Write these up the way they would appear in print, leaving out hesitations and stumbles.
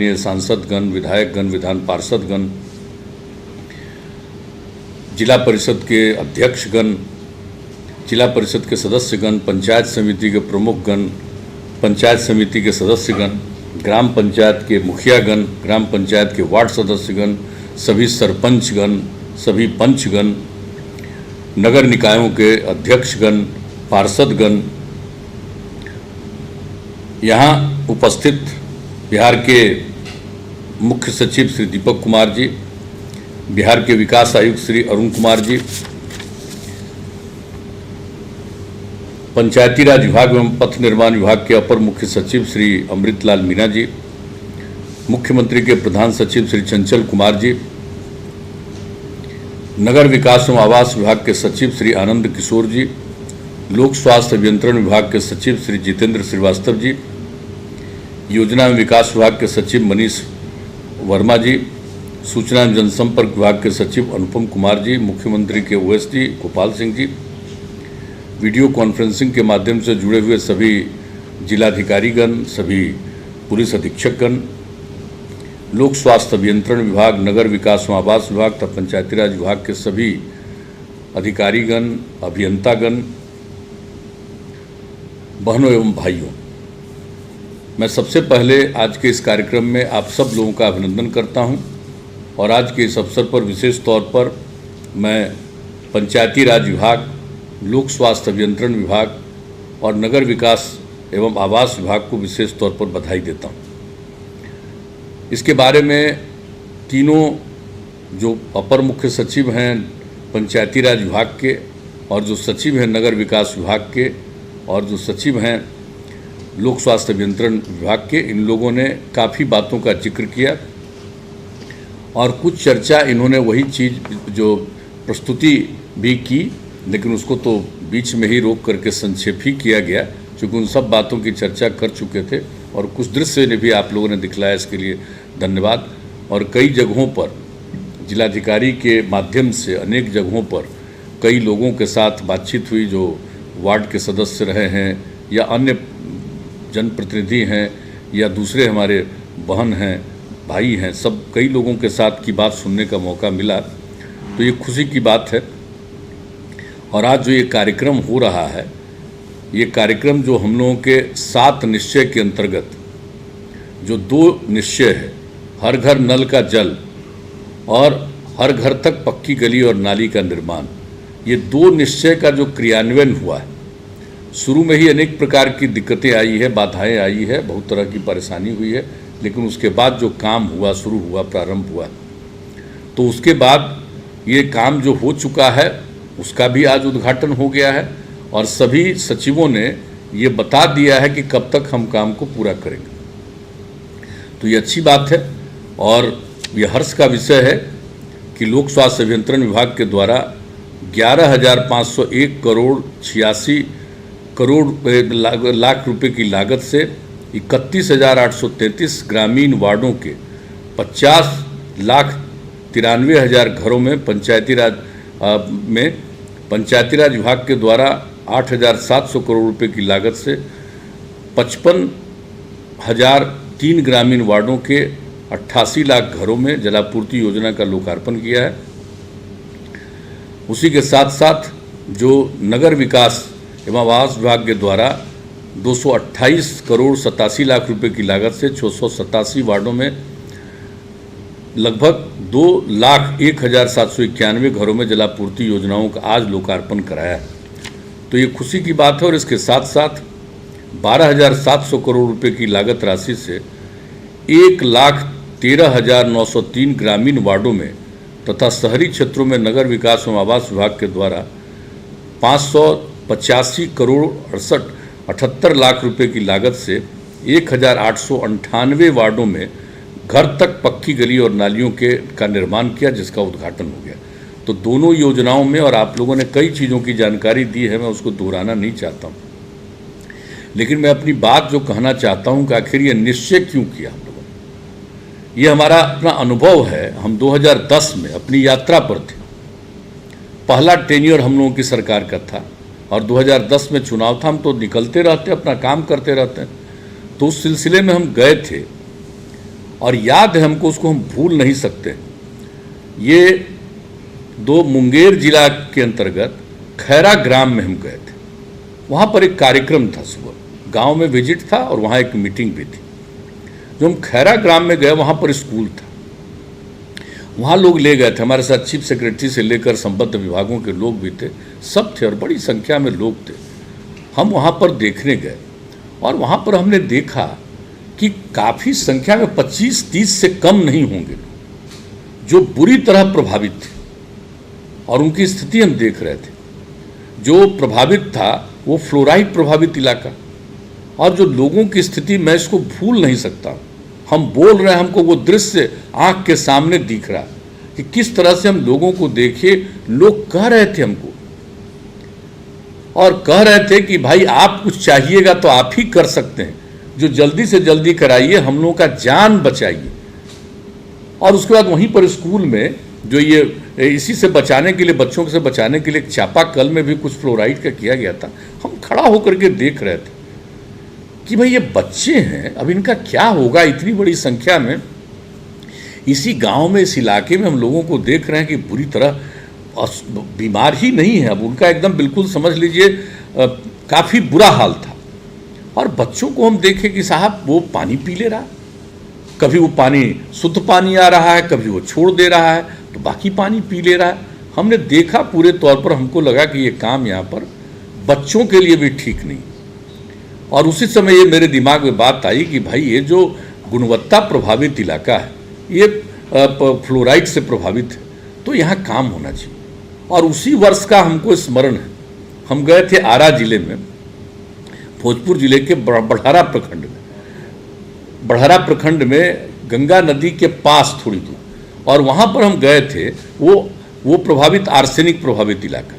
माननीय सांसदगण, विधायकगण, विधान पार्षदगण, जिला परिषद के अध्यक्षगण, जिला परिषद के सदस्यगण, पंचायत समिति के प्रमुखगण, पंचायत समिति के सदस्यगण, ग्राम पंचायत के मुखियागण, ग्राम पंचायत के वार्ड सदस्यगण, सभी सरपंचगण, सभी पंचगण, नगर निकायों के अध्यक्षगण, पार्षदगण, यहाँ उपस्थित बिहार के मुख्य सचिव श्री दीपक कुमार जी, बिहार के विकास आयुक्त श्री अरुण कुमार जी, पंचायती राज विभाग एवं पथ निर्माण विभाग के अपर मुख्य सचिव श्री अमृतलाल मीणा जी, मुख्यमंत्री के प्रधान सचिव श्री चंचल कुमार जी, नगर विकास एवं आवास विभाग के सचिव श्री आनंद किशोर जी, लोक स्वास्थ्य अभियंत्रण विभाग के सचिव श्री जितेंद्र श्रीवास्तव जी, योजना एवं विकास विभाग के सचिव मनीष वर्मा जी, सूचना एवं जनसंपर्क विभाग के सचिव अनुपम कुमार जी, मुख्यमंत्री के OSD Gopal Singh ji, video conferencing के माध्यम से जुड़े हुए सभी जिलाधिकारीगण, सभी पुलिस अधीक्षकगण, लोक स्वास्थ्य अभियंत्रण विभाग, नगर विकास एवं आवास विभाग तथा पंचायती राज विभाग के सभी अधिकारीगण, अभियंतागण, बहनों एवं भाइयों, मैं सबसे पहले आज के इस कार्यक्रम में आप सब लोगों का अभिनंदन करता हूं और आज के इस अवसर पर विशेष तौर पर मैं पंचायती राज विभाग, लोक स्वास्थ्य अभियंत्रण विभाग और नगर विकास एवं आवास विभाग को विशेष तौर पर बधाई देता हूं। इसके बारे में तीनों जो अपर मुख्य सचिव हैं पंचायती राज विभाग के और जो सचिव हैं नगर विकास विभाग के और जो सचिव हैं लोक स्वास्थ्य अभियंत्रण विभाग के, इन लोगों ने काफ़ी बातों का जिक्र किया और कुछ चर्चा इन्होंने वही चीज़ जो प्रस्तुति भी की, लेकिन उसको तो बीच में ही रोक करके संक्षेप ही किया गया, क्योंकि उन सब बातों की चर्चा कर चुके थे और कुछ दृश्य ने भी आप लोगों ने दिखलाया, इसके लिए धन्यवाद। और कई जगहों पर जिलाधिकारी के माध्यम से अनेक जगहों पर कई लोगों के साथ बातचीत हुई, जो वार्ड के सदस्य रहे हैं या अन्य जनप्रतिनिधि हैं या दूसरे हमारे बहन हैं, भाई हैं, सब कई लोगों के साथ की बात सुनने का मौका मिला, तो ये खुशी की बात है। और आज जो ये कार्यक्रम हो रहा है, ये कार्यक्रम जो हम लोगों के 7 निश्चय के अंतर्गत जो 2 निश्चय है, हर घर नल का जल और हर घर तक पक्की गली और नाली का निर्माण, ये 2 निश्चय का जो क्रियान्वयन हुआ है, शुरू में ही अनेक प्रकार की दिक्कतें आई है, बाधाएं आई है, बहुत तरह की परेशानी हुई है, लेकिन उसके बाद जो काम हुआ, शुरू हुआ, प्रारंभ हुआ, तो उसके बाद ये काम जो हो चुका है उसका भी आज उद्घाटन हो गया है और सभी सचिवों ने ये बता दिया है कि कब तक हम काम को पूरा करेंगे। तो ये अच्छी बात है और ये हर्ष का विषय है कि लोक स्वास्थ्य अभियंत्रण विभाग के द्वारा 11,501 करोड़ 86 करोड़ लाख रुपए की लागत से 31,833 ग्रामीण वार्डों के 50,93,000 घरों में पंचायती राज विभाग के द्वारा 8,700 करोड़ रुपए की लागत से 55,003 ग्रामीण वार्डों के 88 लाख घरों में जलापूर्ति योजना का लोकार्पण किया है। उसी के साथ साथ जो नगर विकास एवं आवास विभाग के द्वारा 228 करोड़ 87 लाख रुपए की लागत से 687 वार्डों में लगभग 2,01,791 घरों में जलापूर्ति योजनाओं का आज लोकार्पण कराया है। तो ये खुशी की बात है और इसके साथ साथ 12,700 करोड़ रुपए की लागत राशि से 1,13,903 ग्रामीण वार्डों में तथा शहरी क्षेत्रों में नगर विकास एवं आवास विभाग के द्वारा 585 करोड़ 78 लाख रुपए की लागत से 1,898 वार्डों में घर तक पक्की गली और नालियों का निर्माण किया, जिसका उद्घाटन हो गया। तो दोनों योजनाओं में, और आप लोगों ने कई चीज़ों की जानकारी दी है, मैं उसको दोहराना नहीं चाहता हूँ, लेकिन मैं अपनी बात जो कहना चाहता हूँ कि आखिर ये निश्चय क्यों किया हम लोगों ने। ये हमारा अपना अनुभव है। हम 2010 में अपनी यात्रा पर थे, पहला टेन्योर हम लोगों की सरकार का था और 2010 में चुनाव था। हम तो निकलते रहते, अपना काम करते रहते हैं। तो उस सिलसिले में हम गए थे और याद है हमको, उसको हम भूल नहीं सकते। ये मुंगेर जिला के अंतर्गत खैरा ग्राम में हम गए थे। वहाँ पर एक कार्यक्रम था, सुबह गांव में विजिट था और वहाँ एक मीटिंग भी थी। जो हम खैरा ग्राम में गए, वहाँ पर स्कूल था, वहाँ लोग ले गए थे, हमारे साथ चीफ सेक्रेटरी से लेकर संबद्ध विभागों के लोग भी थे, सब थे और बड़ी संख्या में लोग थे। हम वहाँ पर देखने गए और वहाँ पर हमने देखा कि काफ़ी संख्या में 25-30 से कम नहीं होंगे जो बुरी तरह प्रभावित थे, और उनकी स्थिति हम देख रहे थे। जो प्रभावित था वो फ्लोराइड प्रभावित इलाका, और जो लोगों की स्थिति मैं इसको भूल नहीं सकता। हम बोल रहे हैं, हमको वो दृश्य आंख के सामने दिख रहा कि किस तरह से हम लोगों को देखे। लोग कह रहे थे हमको, और कह रहे थे कि भाई आप कुछ चाहिएगा तो आप ही कर सकते हैं, जो जल्दी से जल्दी कराइए, हम लोगों का जान बचाइए। और उसके बाद वहीं पर स्कूल में जो ये इसी से बचाने के लिए, बच्चों से बचाने के लिए चापाकल में भी कुछ फ्लोराइड का किया गया था। हम खड़ा होकर के देख रहे थे कि भाई ये बच्चे हैं, अब इनका क्या होगा। इतनी बड़ी संख्या में इसी गांव में, इस इलाके में हम लोगों को देख रहे हैं कि बुरी तरह बीमार ही नहीं है, अब उनका एकदम बिल्कुल समझ लीजिए काफ़ी बुरा हाल था। और बच्चों को हम देखें कि साहब वो पानी पी ले रहा, कभी वो पानी शुद्ध पानी आ रहा है, कभी वो छोड़ दे रहा है, तो बाकी पानी पी ले रहा है। हमने देखा पूरे तौर पर, हमको लगा कि ये काम यहाँ पर बच्चों के लिए भी ठीक नहीं। और उसी समय ये मेरे दिमाग में बात आई कि भाई ये जो गुणवत्ता प्रभावित इलाका है, ये फ्लोराइड से प्रभावित है, तो यहाँ काम होना चाहिए। और उसी वर्ष का हमको स्मरण है, हम गए थे आरा जिले में, भोजपुर जिले के बढ़हरा प्रखंड में। बढ़हरा प्रखंड में गंगा नदी के पास थोड़ी दूर, और वहाँ पर हम गए थे। वो प्रभावित, आर्सेनिक प्रभावित इलाका,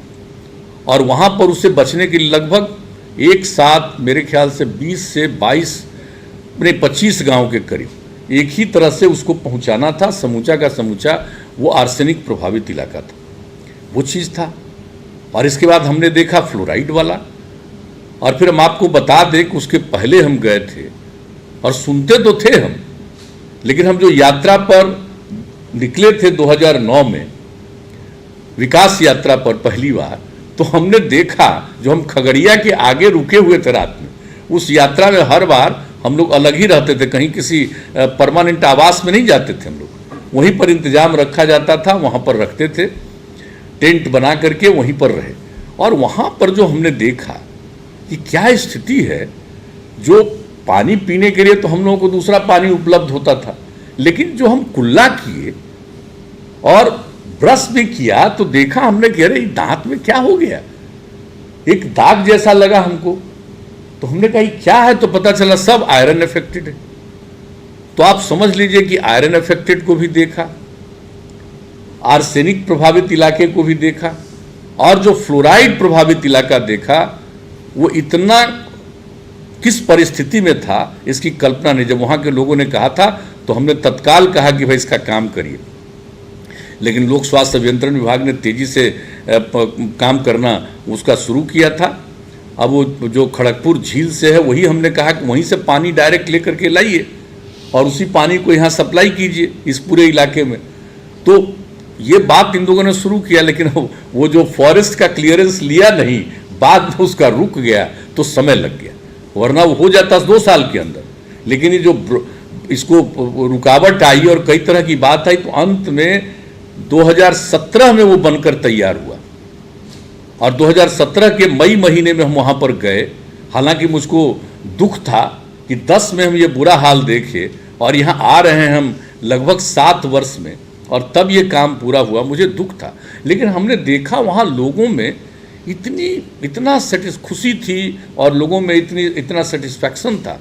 और वहाँ पर उससे बचने के लिए लगभग एक साथ मेरे ख्याल से 20 से 25 गांव के करीब एक ही तरह से उसको पहुंचाना था, समूचा का समूचा वो आर्सेनिक प्रभावित इलाका था, वो चीज़ था। और इसके बाद हमने देखा फ्लोराइड वाला। और फिर हम आपको बता दें कि उसके पहले हम गए थे, और सुनते तो थे हम, लेकिन हम जो यात्रा पर निकले थे 2009 में, विकास यात्रा पर पहली बार, तो हमने देखा, जो हम खगड़िया के आगे रुके हुए थे रात में, उस यात्रा में हर बार हम लोग अलग ही रहते थे, कहीं किसी परमानेंट आवास में नहीं जाते थे हम लोग, वहीं पर इंतजाम रखा जाता था, वहाँ पर रखते थे, टेंट बना करके वहीं पर रहे। और वहाँ पर जो हमने देखा कि क्या स्थिति है, जो पानी पीने के लिए तो हम लोगों को दूसरा पानी उपलब्ध होता था, लेकिन जो हम कुल्ला किए और ब्रश भी किया तो देखा हमने कि अरे दांत में क्या हो गया, एक दाग जैसा लगा हमको। तो हमने कहा क्या है, तो पता चला सब आयरन अफेक्टेड है। तो आप समझ लीजिए कि आयरन अफेक्टेड को भी देखा, आर्सेनिक प्रभावित इलाके को भी देखा, और जो फ्लोराइड प्रभावित इलाका देखा वो इतना किस परिस्थिति में था इसकी कल्पना नहीं। जब वहाँ के लोगों ने कहा था तो हमने तत्काल कहा कि भाई इसका काम करिए, लेकिन लोक स्वास्थ्य अभियंत्रण विभाग ने तेजी से काम करना उसका शुरू किया था। अब वो जो खड़गपुर झील से है, वही हमने कहा कि वहीं से पानी डायरेक्ट लेकर के लाइए और उसी पानी को यहाँ सप्लाई कीजिए इस पूरे इलाके में। तो ये बात इन लोगों ने शुरू किया, लेकिन वो जो फॉरेस्ट का क्लियरेंस लिया नहीं, बाद में उसका रुक गया तो समय लग गया, वरना वो हो जाता 2 साल के अंदर। लेकिन ये जो इसको रुकावट आई और कई तरह की बात आई, तो अंत में 2017 में वो बनकर तैयार हुआ। और 2017 के मई महीने में हम वहाँ पर गए। हालांकि मुझको दुख था कि 10 में हम ये बुरा हाल देखे और यहाँ आ रहे हैं हम लगभग 7 वर्ष में, और तब ये काम पूरा हुआ। मुझे दुख था, लेकिन हमने देखा वहाँ लोगों में इतना खुशी थी और लोगों में इतना सेटिस्फैक्शन था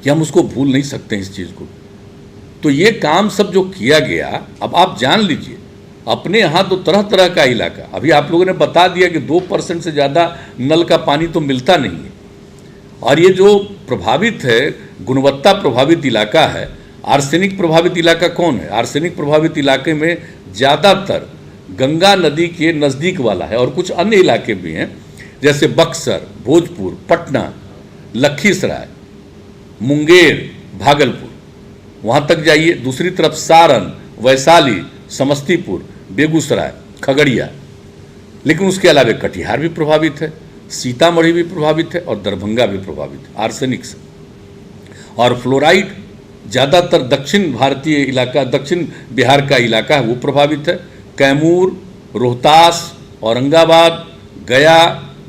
कि हम उसको भूल नहीं सकते इस चीज़ को। तो ये काम सब जो किया गया, अब आप जान लीजिए अपने यहाँ तो तरह तरह का इलाका, अभी आप लोगों ने बता दिया कि 2% से ज़्यादा नल का पानी तो मिलता नहीं है। और ये जो प्रभावित है, गुणवत्ता प्रभावित इलाका है, आर्सेनिक प्रभावित इलाका कौन है? आर्सेनिक प्रभावित इलाके में ज़्यादातर गंगा नदी के नज़दीक वाला है, और कुछ अन्य इलाके भी हैं जैसे बक्सर, भोजपुर, पटना, लखीसराय, मुंगेर, भागलपुर, वहाँ तक जाइए। दूसरी तरफ सारण, वैशाली, समस्तीपुर, बेगूसराय, खगड़िया, लेकिन उसके अलावा कटिहार भी प्रभावित है, सीतामढ़ी भी प्रभावित है और दरभंगा भी प्रभावित है आर्सेनिक से। और फ्लोराइड ज़्यादातर दक्षिण भारतीय इलाका, दक्षिण बिहार का इलाका है वो प्रभावित है। कैमूर, रोहतास, औरंगाबाद, गया,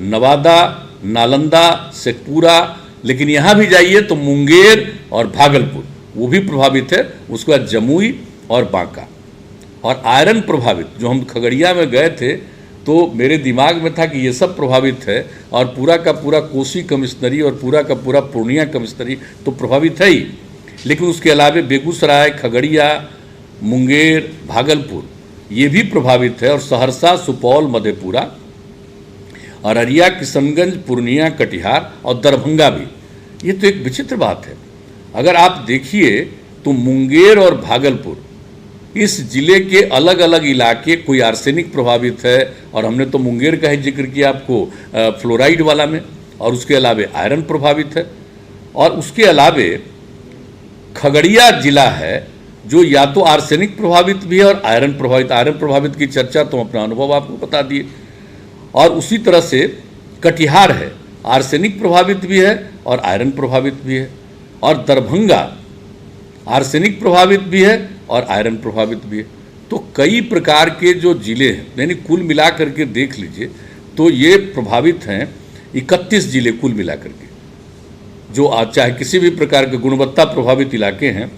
नवादा, नालंदा, शेखपुरा, लेकिन यहाँ भी जाइए तो मुंगेर और भागलपुर वो भी प्रभावित है। उसके बाद जमुई और बांका। और आयरन प्रभावित, जो हम खगड़िया में गए थे तो मेरे दिमाग में था कि ये सब प्रभावित है, और पूरा का पूरा कोसी कमिश्नरी और पूरा का पूरा पूर्णिया कमिश्नरी तो प्रभावित है ही, लेकिन उसके अलावा बेगूसराय, खगड़िया, मुंगेर, भागलपुर ये भी प्रभावित है, और सहरसा, सुपौल, मधेपुरा, अररिया, किशनगंज, पूर्णिया, कटिहार और दरभंगा भी। ये तो एक विचित्र बात है। अगर आप देखिए तो मुंगेर और भागलपुर इस जिले के अलग अलग इलाके, कोई आर्सेनिक प्रभावित है, और हमने तो मुंगेर का ही जिक्र किया आपको फ्लोराइड वाला में, और उसके अलावा आयरन प्रभावित है। और उसके अलावे खगड़िया जिला है जो या तो आर्सेनिक प्रभावित भी है और आयरन प्रभावित। आयरन प्रभावित की चर्चा तो अपना अनुभव आपको बता दिए। और उसी तरह से कटिहार है, आर्सेनिक प्रभावित भी है और आयरन प्रभावित भी है। और दरभंगा आर्सेनिक प्रभावित भी है और आयरन प्रभावित भी है। तो कई प्रकार के जो जिले हैं, यानी कुल मिलाकर के देख लीजिए तो ये प्रभावित हैं 31 जिले कुल मिलाकर के, जो चाहे किसी भी प्रकार के गुणवत्ता प्रभावित इलाके हैं।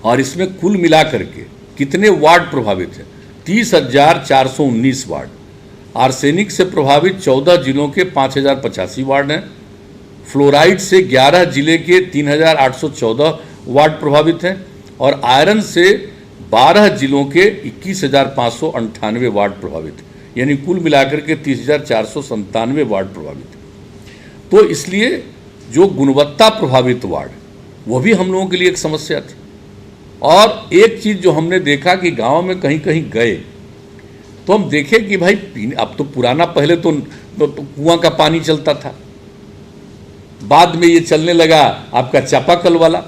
और इसमें कुल मिलाकर के कितने वार्ड प्रभावित हैं? 30,419 वार्ड। आर्सेनिक से प्रभावित 14 जिलों के 5,085 वार्ड हैं। फ्लोराइड से 11 जिले के 3,814 वार्ड प्रभावित हैं, और आयरन से 12 जिलों के 21,598 वार्ड प्रभावित हैं, यानी कुल मिलाकर के 30,497 वार्ड प्रभावित हैं। तो इसलिए जो गुणवत्ता प्रभावित वार्ड, वो भी हम लोगों के लिए एक समस्या थी। और एक चीज़ जो हमने देखा कि गांव में कहीं कहीं गए तो हम देखें कि भाई अब तो पुराना, पहले तो कुआं का पानी चलता था, बाद में ये चलने लगा आपका चापाकल वाला।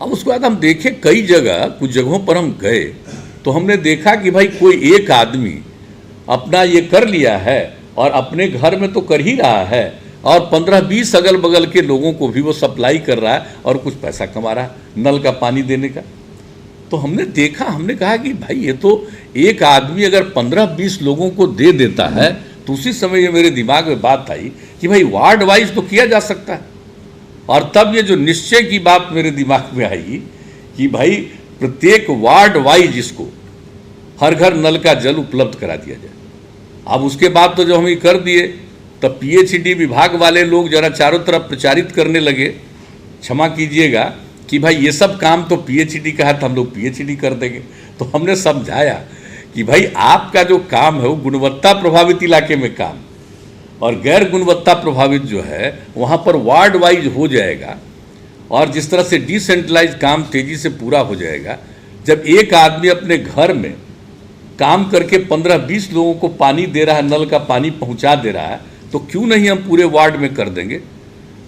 अब उसके बाद हम देखें कई जगह, कुछ जगहों पर हम गए तो हमने देखा कि भाई कोई एक आदमी अपना ये कर लिया है और अपने घर में तो कर ही रहा है, और 15-20 अगल बगल के लोगों को भी वो सप्लाई कर रहा है और कुछ पैसा कमा रहा है नल का पानी देने का। तो हमने देखा, हमने कहा कि भाई ये तो एक आदमी अगर 15-20 लोगों को दे देता है, तो उसी समय ये मेरे दिमाग में बात आई कि भाई वार्ड वाइज तो किया जा सकता है। और तब ये जो निश्चय की बात मेरे दिमाग में आई कि भाई प्रत्येक वार्ड वाइज इसको हर घर नल का जल उपलब्ध करा दिया जाए। अब उसके बाद तो जब हम ये कर दिए तब पीएचईडी विभाग वाले लोग जरा चारों तरफ प्रचारित करने लगे, क्षमा कीजिएगा, कि भाई ये सब काम तो पीएचईडी का है तो हम लोग पीएचईडी कर देंगे। तो हमने समझाया कि भाई आपका जो काम है वो गुणवत्ता प्रभावित इलाके में काम, और गैर गुणवत्ता प्रभावित जो है वहाँ पर वार्ड वाइज हो जाएगा, और जिस तरह से डिसेंट्रलाइज काम तेज़ी से पूरा हो जाएगा। जब एक आदमी अपने घर में काम करके 15-20 लोगों को पानी दे रहा है, नल का पानी पहुँचा दे रहा है, तो क्यों नहीं हम पूरे वार्ड में कर देंगे।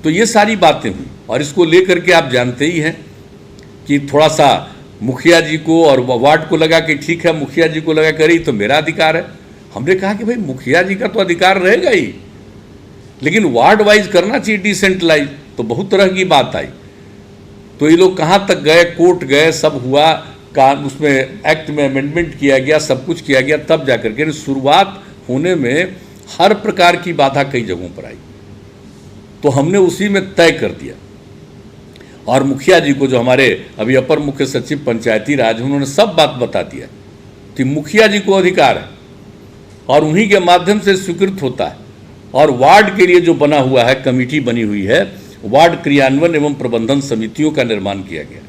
तो ये सारी बातें हुई, और इसको लेकर के आप जानते ही हैं कि थोड़ा सा मुखिया जी को और वार्ड को लगा कि ठीक है, मुखिया जी को लगा करी तो मेरा अधिकार है। हमने कहा कि भाई मुखिया जी का तो अधिकार रहेगा ही, लेकिन वार्ड वाइज करना चाहिए डिसेंट्रलाइज। तो बहुत तरह की बात आई। तो ये लोग कहाँ तक गए, कोर्ट गए, सब हुआ, काम उसमें एक्ट में अमेंडमेंट किया गया, सब कुछ किया गया, तब जाकर के शुरुआत होने में हर प्रकार की बाधा कई जगहों पर आई। तो हमने उसी में तय कर दिया, और मुखिया जी को, जो हमारे अभी अपर मुख्य सचिव पंचायती राज, उन्होंने सब बात बता दिया कि मुखिया जी को अधिकार है और उन्हीं के माध्यम से स्वीकृत होता है। और वार्ड के लिए जो बना हुआ है, कमेटी बनी हुई है, वार्ड क्रियान्वयन एवं प्रबंधन समितियों का निर्माण किया गया,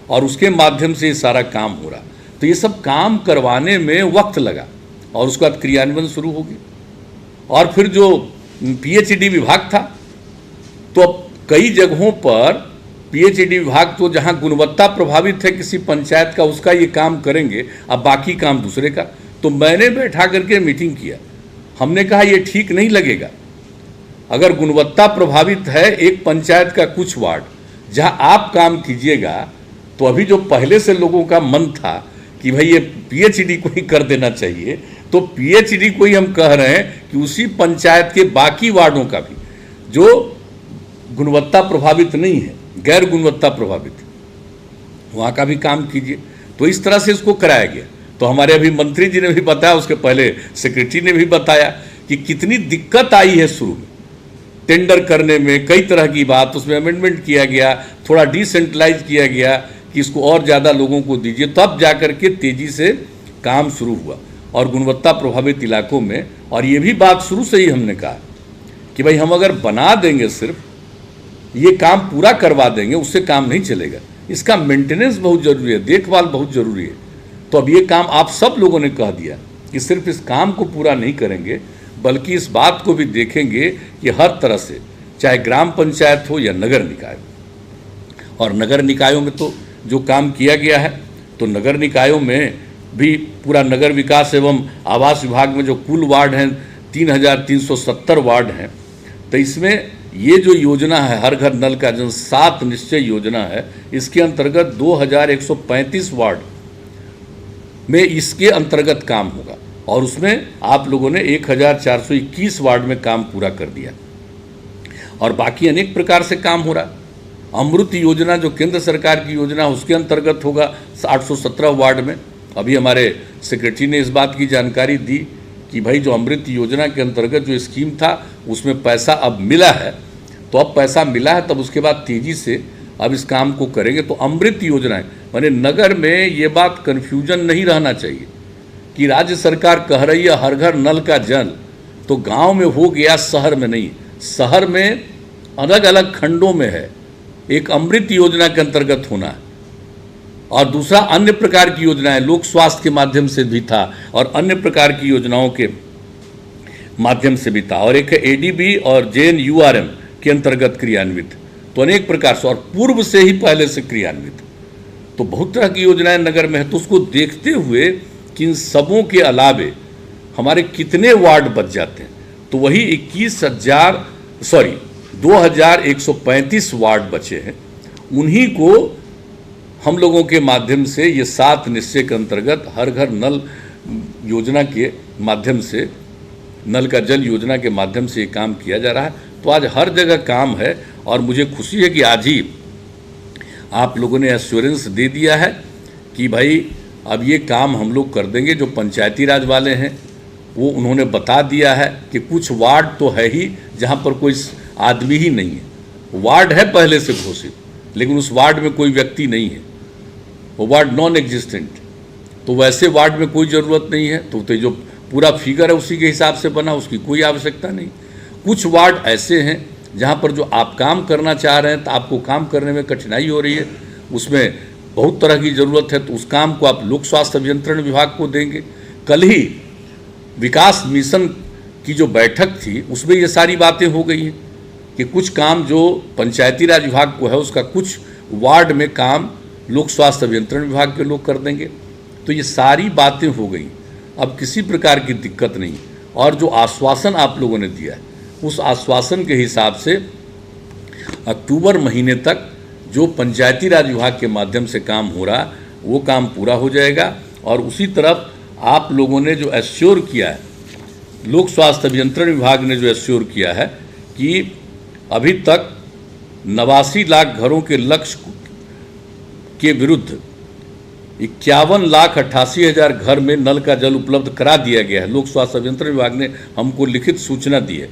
और उसके माध्यम से ये सारा काम हो रहा। तो ये सब काम करवाने में वक्त लगा, और उसके बाद क्रियान्वयन शुरू हो गया। और फिर जो पीएचईडी विभाग था, तो कई जगहों पर पीएचईडी विभाग तो जहां गुणवत्ता प्रभावित है किसी पंचायत का, उसका ये काम करेंगे, अब बाकी काम दूसरे का। तो मैंने बैठा करके मीटिंग किया, हमने कहा ये ठीक नहीं लगेगा। अगर गुणवत्ता प्रभावित है एक पंचायत का कुछ वार्ड, जहां आप काम कीजिएगा तो अभी जो पहले से लोगों का मन था कि भाई ये पीएचडी को ही कर देना चाहिए, तो पीएचडी को ही हम कह रहे हैं कि उसी पंचायत के बाकी वार्डों का भी जो गुणवत्ता प्रभावित नहीं है, गैर गुणवत्ता प्रभावित, वहाँ का भी काम कीजिए। तो इस तरह से इसको कराया गया। तो हमारे अभी मंत्री जी ने भी बताया, उसके पहले सेक्रेटरी ने भी बताया कि कितनी दिक्कत आई है शुरू में टेंडर करने में, कई तरह की बात, उसमें अमेंडमेंट किया गया, थोड़ा डिसेंट्रलाइज किया गया कि इसको और ज़्यादा लोगों को दीजिए, तब जा कर के तेज़ी से काम शुरू हुआ और गुणवत्ता प्रभावित इलाकों में। और ये भी बात शुरू से ही हमने कहा कि भाई हम अगर बना देंगे, सिर्फ ये काम पूरा करवा देंगे, उससे काम नहीं चलेगा, इसका मेंटेनेंस बहुत ज़रूरी है, देखभाल बहुत ज़रूरी है। तो अब ये काम आप सब लोगों ने कह दिया कि सिर्फ इस काम को पूरा नहीं करेंगे, बल्कि इस बात को भी देखेंगे कि हर तरह से, चाहे ग्राम पंचायत हो या नगर निकाय। और नगर निकायों में तो जो काम किया गया है, तो नगर निकायों में भी पूरा नगर विकास एवं आवास विभाग में जो कुल वार्ड हैं 3370 वार्ड हैं, तो इसमें ये जो योजना है हर घर नल का जल 7 निश्चय योजना है, इसके अंतर्गत 2135 वार्ड में इसके अंतर्गत काम होगा और उसमें आप लोगों ने 1421 वार्ड में काम पूरा कर दिया और बाकी अनेक प्रकार से काम हो रहा। अमृत योजना जो केंद्र सरकार की योजना है उसके अंतर्गत होगा 817 वार्ड में। अभी हमारे सेक्रेटरी ने इस बात की जानकारी दी कि भाई जो अमृत योजना के अंतर्गत जो स्कीम था उसमें पैसा अब मिला है, तो अब पैसा मिला है, तब उसके बाद तेज़ी से अब इस काम को करेंगे। तो अमृत योजना है, माने नगर में ये बात कन्फ्यूजन नहीं रहना चाहिए कि राज्य सरकार कह रही है हर घर नल का जल, तो गांव में हो गया, शहर में नहीं। शहर में अलग अलग खंडों में है, एक अमृत योजना के अंतर्गत होना है और दूसरा अन्य प्रकार की योजनाएं लोक स्वास्थ्य के माध्यम से भी था और अन्य प्रकार की योजनाओं के माध्यम से भी था, और एक है एडीबी और JNURM के अंतर्गत क्रियान्वित। तो अनेक प्रकार से और पूर्व से ही पहले से क्रियान्वित, तो बहुत तरह की योजनाएं नगर में है। तो उसको देखते हुए कि इन सबों के अलावे हमारे कितने वार्ड बच जाते हैं, तो वही 2135 वार्ड बचे हैं। उन्हीं को हम लोगों के माध्यम से ये 7 निश्चय के अंतर्गत हर घर नल योजना के माध्यम से, नल का जल योजना के माध्यम से ये काम किया जा रहा है। तो आज हर जगह काम है और मुझे खुशी है कि आज ही आप लोगों ने एश्योरेंस दे दिया है कि भाई अब ये काम हम लोग कर देंगे। जो पंचायती राज वाले हैं वो उन्होंने बता दिया है कि कुछ वार्ड तो है ही जहाँ पर कोई आदमी ही नहीं है, वार्ड है पहले से घोषित, लेकिन उस वार्ड में कोई व्यक्ति नहीं है, वो वार्ड नॉन एग्जिस्टेंट। तो वैसे वार्ड में कोई ज़रूरत नहीं है, तो जो पूरा फिगर है उसी के हिसाब से बना, उसकी कोई आवश्यकता नहीं। कुछ वार्ड ऐसे हैं जहाँ पर जो आप काम करना चाह रहे हैं तो आपको काम करने में कठिनाई हो रही है, उसमें बहुत तरह की ज़रूरत है, तो उस काम को आप लोक स्वास्थ्य अभियंत्रण विभाग को देंगे। कल ही विकास मिशन की जो बैठक थी उसमें ये सारी बातें हो गई हैं कि कुछ काम जो पंचायती राज विभाग को है उसका कुछ वार्ड में काम लोक स्वास्थ्य अभियंत्रण विभाग के लोग कर देंगे। तो ये सारी बातें हो गई, अब किसी प्रकार की दिक्कत नहीं। और जो आश्वासन आप लोगों ने दिया है उस आश्वासन के हिसाब से अक्टूबर महीने तक जो पंचायती राज विभाग के माध्यम से काम हो रहा वो काम पूरा हो जाएगा। और उसी तरफ आप लोगों ने जो एश्योर किया है, लोक स्वास्थ्य अभियंत्रण विभाग ने जो एश्योर किया है कि अभी तक 89 लाख घरों के लक्ष्य के विरुद्ध 51,88,000 घर में नल का जल उपलब्ध करा दिया गया है। लोक स्वास्थ्य अभियंत्रण विभाग ने हमको लिखित सूचना दी है।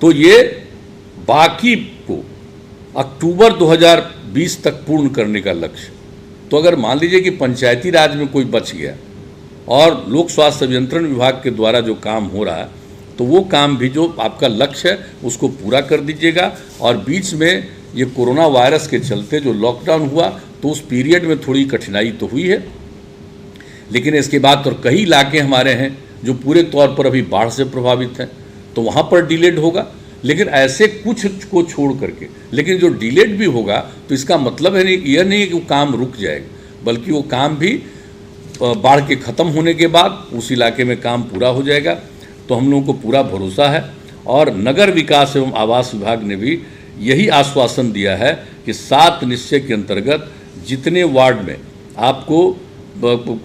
तो ये बाकी को अक्टूबर 2020 तक पूर्ण करने का लक्ष्य। तो अगर मान लीजिए कि पंचायती राज में कोई बच गया और लोक स्वास्थ्य अभियंत्रण विभाग के द्वारा जो काम हो रहा है, तो वो काम भी जो आपका लक्ष्य है उसको पूरा कर दीजिएगा। और बीच में ये कोरोना वायरस के चलते जो लॉकडाउन हुआ तो उस पीरियड में थोड़ी कठिनाई तो हुई है, लेकिन इसके बाद तो कई इलाके हमारे हैं जो पूरे तौर पर अभी बाढ़ से प्रभावित हैं, तो वहाँ पर डिलेड होगा। लेकिन ऐसे कुछ को छोड़ करके, लेकिन जो डिलेड भी होगा तो इसका मतलब है नहीं, यह नहीं है कि वो काम रुक जाएगा, बल्कि वो काम भी बाढ़ के ख़त्म होने के बाद उस इलाके में काम पूरा हो जाएगा। तो हम लोगों को पूरा भरोसा है। और नगर विकास एवं आवास विभाग ने भी यही आश्वासन दिया है कि कि 7 निश्चय के अंतर्गत जितने वार्ड में आपको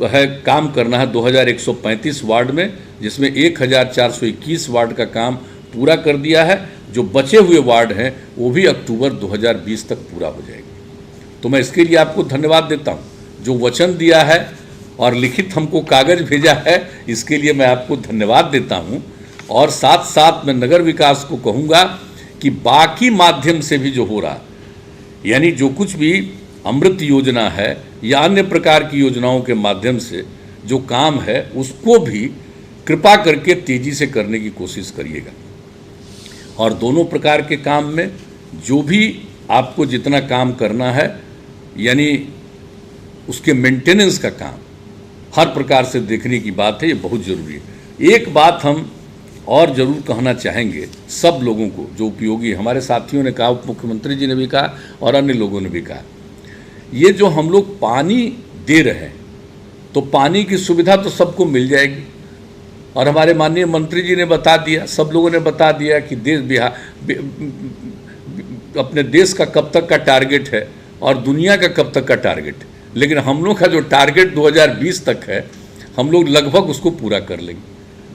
है काम करना है, 2135 वार्ड में, जिसमें 1421 वार्ड का काम पूरा कर दिया है। जो बचे हुए वार्ड हैं वो भी अक्टूबर 2020 तक पूरा हो जाएगी। तो मैं इसके लिए आपको धन्यवाद देता हूँ, जो वचन दिया है और लिखित हमको कागज भेजा है, इसके लिए मैं आपको धन्यवाद देता हूँ। और साथ साथ मैं नगर विकास को कहूँगा कि बाकी माध्यम से भी जो हो रहा, यानी जो कुछ भी अमृत योजना है या अन्य प्रकार की योजनाओं के माध्यम से जो काम है, उसको भी कृपा करके तेजी से करने की कोशिश करिएगा। और दोनों प्रकार के काम में जो भी आपको जितना काम करना है, यानी उसके मेंटेनेंस का काम हर प्रकार से देखने की बात है, ये बहुत ज़रूरी है। एक बात हम और ज़रूर कहना चाहेंगे सब लोगों को, जो उपयोगी, हमारे साथियों ने कहा, उप मुख्यमंत्री जी ने भी कहा और अन्य लोगों ने भी कहा, ये जो हम लोग पानी दे रहे हैं तो पानी की सुविधा तो सबको मिल जाएगी। और हमारे माननीय मंत्री जी ने बता दिया, सब लोगों ने बता दिया कि अपने देश का कब तक का टारगेट है और दुनिया का कब तक का टारगेट है। लेकिन हम लोग का जो टारगेट 2020 तक है, हम लोग लगभग उसको पूरा कर लेंगे।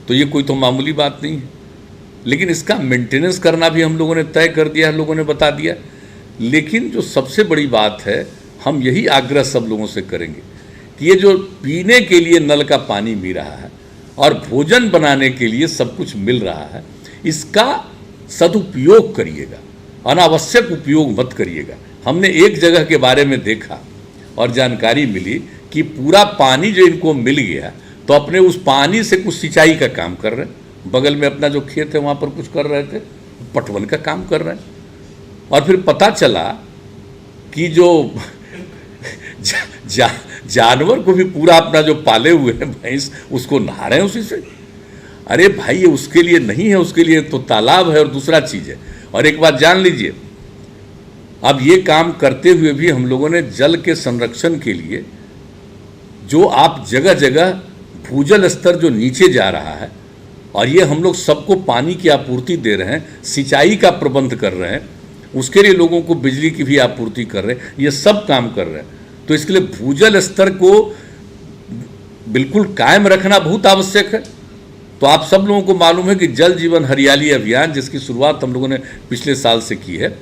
तो ये कोई तो मामूली बात नहीं है, लेकिन इसका मेंटेनेंस करना भी हम लोगों ने तय कर दिया है, लोगों ने बता दिया। लेकिन जो सबसे बड़ी बात है, हम यही आग्रह सब लोगों से करेंगे कि ये जो पीने के लिए नल का पानी मिल रहा है और भोजन बनाने के लिए सब कुछ मिल रहा है, इसका सदुपयोग करिएगा, अनावश्यक उपयोग मत करिएगा। हमने एक जगह के बारे में देखा और जानकारी मिली कि पूरा पानी जो इनको मिल गया तो अपने उस पानी से कुछ सिंचाई का काम कर रहे हैं। बगल में अपना जो खेत है वहाँ पर कुछ कर रहे थे, पटवन का काम कर रहे हैं। और फिर पता चला कि जो जानवर को भी पूरा अपना जो पाले हुए हैं भैंस, उसको नहा रहे हैं उसी से। अरे भाई, ये उसके लिए नहीं है, उसके लिए तो तालाब है और दूसरा चीज़ है। और एक बात जान लीजिए, अब ये काम करते हुए भी हम लोगों ने जल के संरक्षण के लिए जो आप जगह जगह भूजल स्तर जो नीचे जा रहा है, और ये हम लोग सबको पानी की आपूर्ति दे रहे हैं, सिंचाई का प्रबंध कर रहे हैं, उसके लिए लोगों को बिजली की भी आपूर्ति कर रहे हैं, ये सब काम कर रहे हैं। तो इसके लिए भूजल स्तर को बिल्कुल कायम रखना बहुत आवश्यक है। तो आप सब लोगों को मालूम है कि जल जीवन हरियाली अभियान, जिसकी शुरुआत हम लोगों ने पिछले साल से की है,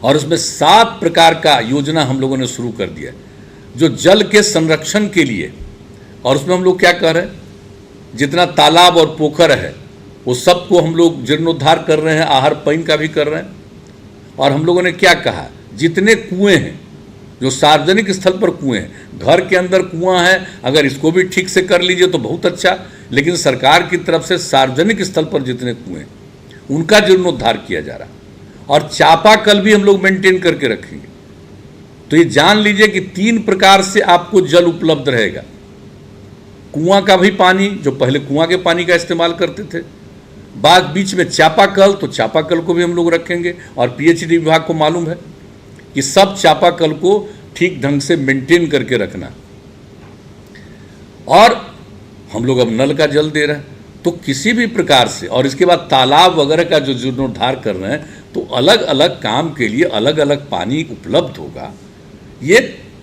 और उसमें 7 प्रकार का योजना हम लोगों ने शुरू कर दिया जो जल के संरक्षण के लिए। और उसमें हम लोग क्या कर रहे हैं, जितना तालाब और पोखर है वो सबको हम लोग जीर्णोद्धार कर रहे हैं, आहर पैन का भी कर रहे हैं। और हम लोगों ने क्या कहा, जितने कुएं हैं, जो सार्वजनिक स्थल पर कुएं हैं, घर के अंदर कुआं है, अगर इसको भी ठीक से कर लीजिए तो बहुत अच्छा। लेकिन सरकार की तरफ से सार्वजनिक स्थल पर जितने कुएं, उनका जीर्णोद्धार किया जा रहा है। और चापाकल भी हम लोग मेंटेन करके रखेंगे। तो ये जान लीजिए कि 3 प्रकार से आपको जल उपलब्ध रहेगा। कुआं का भी पानी, जो पहले कुआं के पानी का इस्तेमाल करते थे, बाद बीच में चापाकल, तो चापाकल को भी हम लोग रखेंगे। और पीएचडी विभाग को मालूम है कि सब चापाकल को ठीक ढंग से मेंटेन करके रखना। और हम लोग अब नल का जल दे रहे हैं, तो किसी भी प्रकार से, और इसके बाद तालाब वगैरह का जो जीर्णोद्धार कर रहे हैं, तो अलग अलग काम के लिए अलग अलग पानी उपलब्ध होगा। ये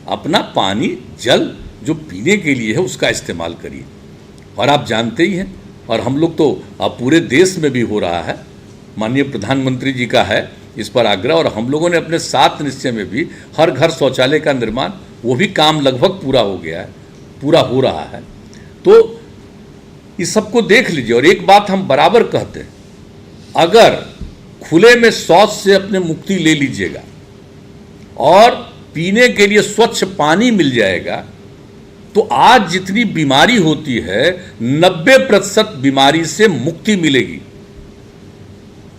अपना पानी, जल जो पीने के लिए है, उसका इस्तेमाल करिए। और आप जानते ही हैं, और हम लोग तो अब पूरे देश में भी हो रहा है, माननीय प्रधानमंत्री जी का है इस पर आग्रह, और हम लोगों ने अपने 7 निश्चय में भी हर घर शौचालय का निर्माण, वो भी काम लगभग पूरा हो गया है, पूरा हो रहा है। तो इस सबको देख लीजिए। और एक बात हम बराबर कहते हैं, अगर खुले में शौच से अपने मुक्ति ले लीजिएगा और पीने के लिए स्वच्छ पानी मिल जाएगा, तो आज जितनी बीमारी होती है 90% बीमारी से मुक्ति मिलेगी।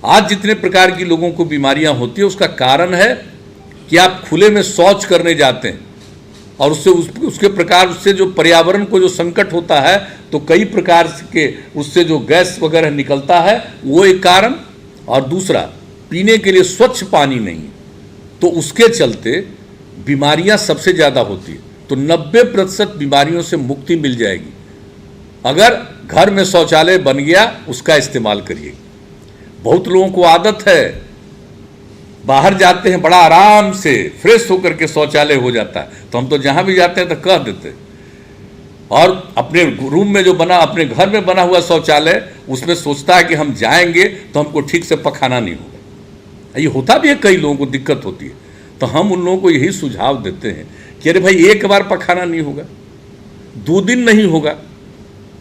आज जितने प्रकार की लोगों को बीमारियां होती है, उसका कारण है कि आप खुले में शौच करने जाते हैं, और उससे जो पर्यावरण को जो संकट होता है, तो कई प्रकार के उससे जो गैस वगैरह निकलता है, वो एक कारण। और दूसरा, पीने के लिए स्वच्छ पानी नहीं, तो उसके चलते बीमारियां सबसे ज़्यादा होती है। तो 90% बीमारियों से मुक्ति मिल जाएगी अगर घर में शौचालय बन गया, उसका इस्तेमाल करिए। बहुत लोगों को आदत है बाहर जाते हैं बड़ा आराम से फ्रेश होकर के शौचालय हो जाता है, तो हम तो जहाँ भी जाते हैं तो कह देते हैं। और अपने रूम में जो बना, अपने घर में बना हुआ शौचालय, उसमें सोचता है कि हम जाएंगे तो हमको ठीक से पखाना नहीं होगा। ये होता भी है, कई लोगों को दिक्कत होती है। तो हम उन लोगों को यही सुझाव देते हैं कि अरे भाई, एक बार पखाना नहीं होगा, 2 दिन नहीं होगा,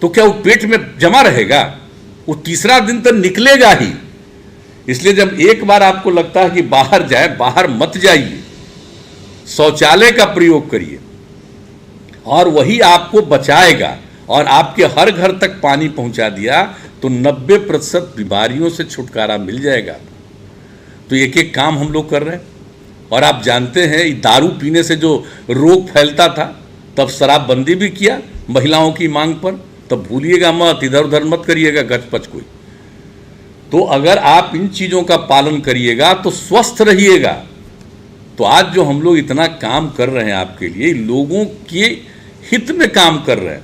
तो क्या वो पेट में जमा रहेगा? वो तीसरा दिन तो निकलेगा ही। इसलिए जब एक बार आपको लगता है कि बाहर जाए, बाहर मत जाइए, शौचालय का प्रयोग करिए, और वही आपको बचाएगा। और आपके हर घर तक पानी पहुंचा दिया तो 90% बीमारियों से छुटकारा मिल जाएगा। तो एक एक काम हम लोग कर रहे हैं। और आप जानते हैं, दारू पीने से जो रोग फैलता था, तब शराबबंदी भी किया महिलाओं की मांग पर। तब भूलिएगा मत, इधर उधर मत करिएगा गचपच कोई। तो अगर आप इन चीज़ों का पालन करिएगा तो स्वस्थ रहिएगा। तो आज जो हम लोग इतना काम कर रहे हैं आपके लिए, लोगों के हित में काम कर रहे हैं।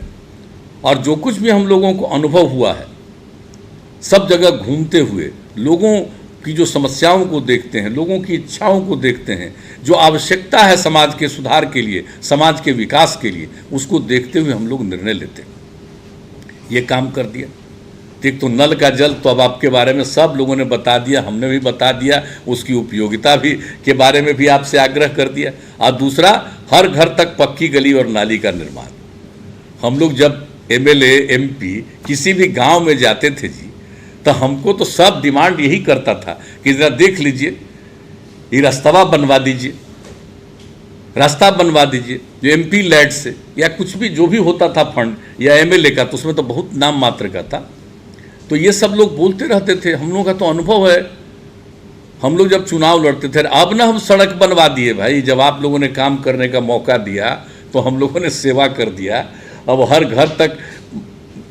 और जो कुछ भी हम लोगों को अनुभव हुआ है, सब जगह घूमते हुए लोगों की जो समस्याओं को देखते हैं, लोगों की इच्छाओं को देखते हैं, जो आवश्यकता है समाज के सुधार के लिए, समाज के विकास के लिए, उसको देखते हुए हम लोग निर्णय लेते हैं। ये काम कर दिया। एक तो नल का जल तो अब आपके बारे में सब लोगों ने बता दिया, हमने भी बता दिया, उसकी उपयोगिता भी के बारे में भी आपसे आग्रह कर दिया। और दूसरा, हर घर तक पक्की गली और नाली का निर्माण। हम लोग जब MLA MP किसी भी गांव में जाते थे जी, तो हमको तो सब डिमांड यही करता था कि जरा देख लीजिए, ये रास्ता बनवा दीजिए, रास्ता बनवा दीजिए। जो MP लैड से या कुछ भी जो भी होता था फंड या MLA का, तो उसमें तो बहुत नाम मात्र का था। तो ये सब लोग बोलते रहते थे। हम लोगों का तो अनुभव है, हम लोग जब चुनाव लड़ते थे, अब ना हम सड़क बनवा दिए भाई। जब आप लोगों ने काम करने का मौका दिया तो हम लोगों ने सेवा कर दिया। अब हर घर तक,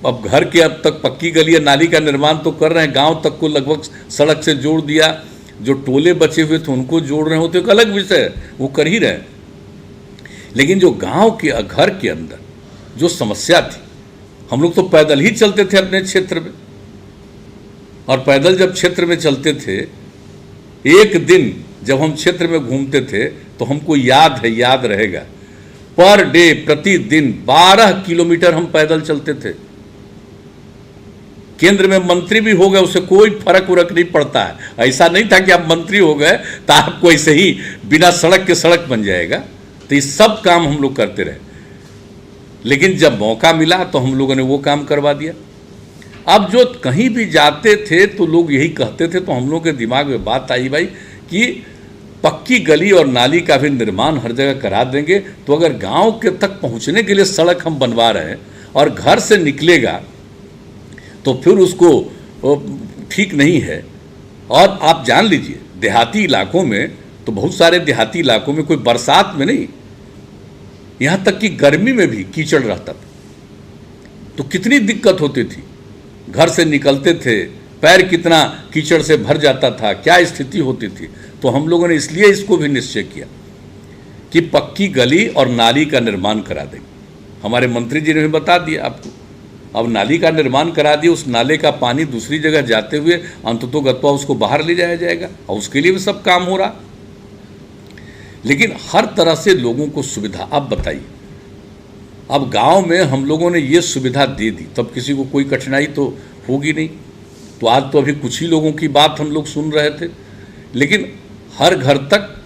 अब घर के अब तक पक्की गली या नाली का निर्माण तो कर रहे हैं, गांव तक को लगभग सड़क से जोड़ दिया। जो टोले बचे हुए थे उनको जोड़ रहे होते, एक अलग विषय है, वो कर ही रहे। लेकिन जो गांव के घर के अंदर जो समस्या थी, हम लोग तो पैदल ही चलते थे अपने क्षेत्र में। और पैदल जब क्षेत्र में चलते थे, एक दिन जब हम क्षेत्र में घूमते थे तो हमको याद है, याद रहेगा, पर डे प्रतिदिन 12 किलोमीटर हम पैदल चलते थे। केंद्र में मंत्री भी हो गए, उससे कोई फर्क उरक नहीं पड़ता है। ऐसा नहीं था कि आप मंत्री हो गए तो आपको ऐसे ही बिना सड़क के सड़क बन जाएगा। तो ये सब काम हम लोग करते रहे। लेकिन जब मौका मिला तो हम लोगों ने वो काम करवा दिया। अब जो कहीं भी जाते थे तो लोग यही कहते थे, तो हम लोग के दिमाग में बात आई भाई कि पक्की गली और नाली का भी निर्माण हर जगह करा देंगे। तो अगर गांव के तक पहुंचने के लिए सड़क हम बनवा रहे हैं और घर से निकलेगा तो फिर उसको ठीक नहीं है। और आप जान लीजिए, देहाती इलाकों में तो बहुत सारे देहाती इलाकों में कोई बरसात में नहीं, यहाँ तक कि गर्मी में भी कीचड़ रहता था। तो कितनी दिक्कत होती थी, घर से निकलते थे, पैर कितना कीचड़ से भर जाता था, क्या स्थिति होती थी। तो हम लोगों ने इसलिए इसको भी निश्चय किया कि पक्की गली और नाली का निर्माण करा देंगे। हमारे मंत्री जी ने भी बता दिया आपको। अब नाली का निर्माण करा दिए, उस नाले का पानी दूसरी जगह जाते हुए अंततोगत्वा उसको बाहर ले जाया जाएगा, और उसके लिए भी सब काम हो रहा। लेकिन हर तरह से लोगों को सुविधा। अब बताइए, अब गांव में हम लोगों ने ये सुविधा दे दी, तब किसी को कोई कठिनाई तो होगी नहीं। तो आज तो अभी कुछ ही लोगों की बात हम लोग सुन रहे थे, लेकिन हर घर तक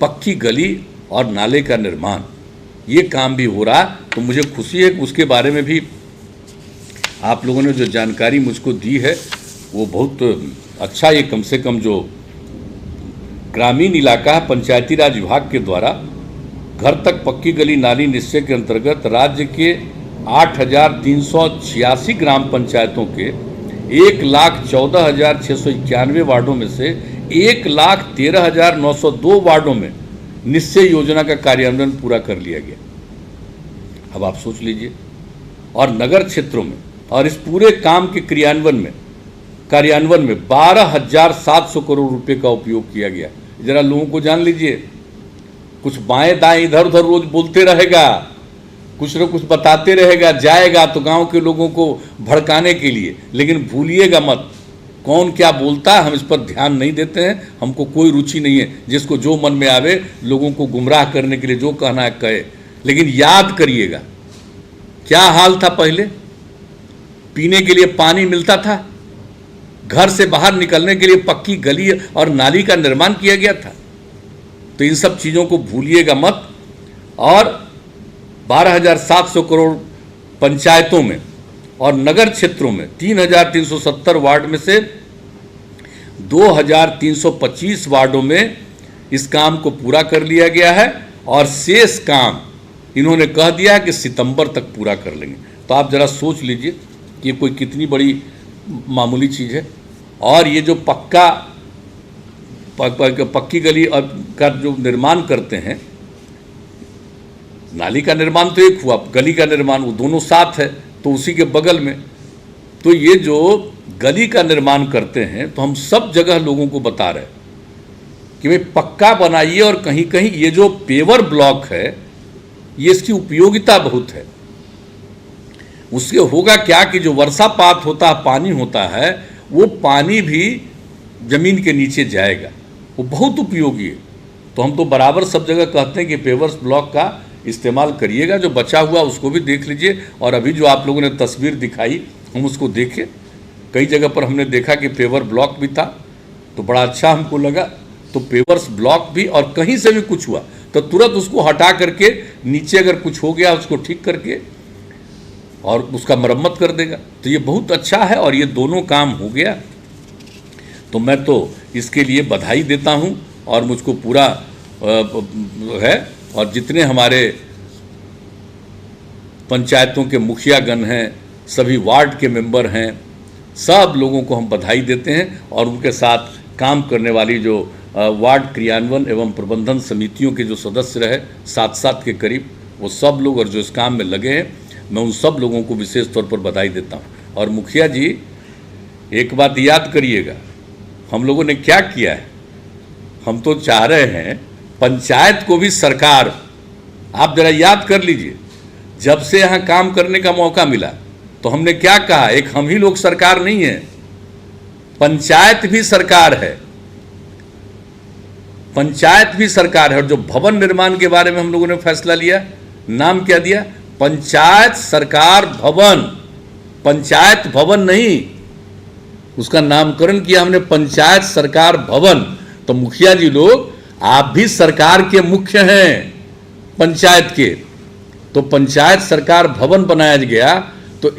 पक्की गली और नाले का निर्माण, ये काम भी हो रहा। तो मुझे खुशी है कि उसके बारे में भी आप लोगों ने जो जानकारी मुझको दी है वो बहुत अच्छा। ये कम से कम जो ग्रामीण इलाका है, पंचायती राज विभाग के द्वारा घर तक पक्की गली नाली निश्चय के अंतर्गत राज्य के 8,386 ग्राम पंचायतों के 1,14,691 वार्डों में से 1,13,902 वार्डों में निश्चय योजना का कार्यान्वयन पूरा कर लिया गया। अब आप सोच लीजिए, और नगर क्षेत्रों में और इस पूरे काम के कार्यान्वयन में 12,700 करोड़ रुपए का उपयोग किया गया। जरा लोगों को जान लीजिए, कुछ बाएं दाएं इधर उधर रोज बोलते रहेगा, कुछ न कुछ बताते रहेगा, जाएगा तो गांव के लोगों को भड़काने के लिए। लेकिन भूलिएगा मत कौन क्या बोलता है हम इस पर ध्यान नहीं देते हैं, हमको कोई रुचि नहीं है। जिसको जो मन में आवे लोगों को गुमराह करने के लिए जो कहना है कहे। लेकिन याद करिएगा क्या हाल था पहले। पीने के लिए पानी मिलता था, घर से बाहर निकलने के लिए पक्की गली और नाली का निर्माण किया गया था। तो इन सब चीज़ों को भूलिएगा मत। और 12,700 करोड़ पंचायतों में और नगर क्षेत्रों में 3,370 वार्ड में से 2,325 वार्डों में इस काम को पूरा कर लिया गया है और शेष काम इन्होंने कह दिया है कि सितंबर तक पूरा कर लेंगे। तो आप ज़रा सोच लीजिए कि ये कोई कितनी बड़ी मामूली चीज़ है। और ये जो पक्की गली का जो निर्माण करते हैं, नाली का निर्माण तो एक हुआ, गली का निर्माण वो दोनों साथ है, तो उसी के बगल में। तो ये जो गली का निर्माण करते हैं तो हम सब जगह लोगों को बता रहे हैं कि भाई पक्का बनाइए। और कहीं कहीं ये जो पेवर ब्लॉक है ये इसकी उपयोगिता बहुत है। उससे होगा क्या कि जो वर्षापात होता है, पानी होता है, वो पानी भी जमीन के नीचे जाएगा, वो बहुत उपयोगी है। तो हम तो बराबर सब जगह कहते हैं कि पेवर्स ब्लॉक का इस्तेमाल करिएगा। जो बचा हुआ उसको भी देख लीजिए। और अभी जो आप लोगों ने तस्वीर दिखाई हम उसको देखें। कई जगह पर हमने देखा कि पेवर ब्लॉक भी था, तो बड़ा अच्छा हमको लगा। तो पेवर्स ब्लॉक भी, और कहीं से भी कुछ हुआ तो तुरंत उसको हटा करके नीचे अगर कुछ हो गया उसको ठीक करके और उसका मरम्मत कर देगा। तो ये बहुत अच्छा है और ये दोनों काम हो गया। तो मैं तो इसके लिए बधाई देता हूँ और मुझको पूरा है। और जितने हमारे पंचायतों के मुखियागण हैं, सभी वार्ड के मेंबर हैं, सब लोगों को हम बधाई देते हैं। और उनके साथ काम करने वाली जो वार्ड क्रियान्वयन एवं प्रबंधन समितियों के जो सदस्य रहे 7 के करीब, वो सब लोग और जो इस काम में लगे हैं, मैं उन सब लोगों को विशेष तौर पर बधाई देता हूँ। और मुखिया जी एक बात याद करिएगा, हम लोगों ने क्या किया है। हम तो चाह रहे हैं पंचायत को भी सरकार, आप जरा याद कर लीजिए, जब से यहाँ काम करने का मौका मिला तो हमने क्या कहा, एक हम ही लोग सरकार नहीं है, पंचायत भी सरकार है। पंचायत भी सरकार है। और जो भवन निर्माण के बारे में हम लोगों ने फैसला लिया, नाम क्या दिया, पंचायत सरकार भवन। पंचायत भवन नहीं, उसका नामकरण किया हमने पंचायत सरकार भवन। तो मुखिया जी लोग, आप भी सरकार के मुख्य हैं पंचायत के। तो पंचायत सरकार भवन बनाया गया। तो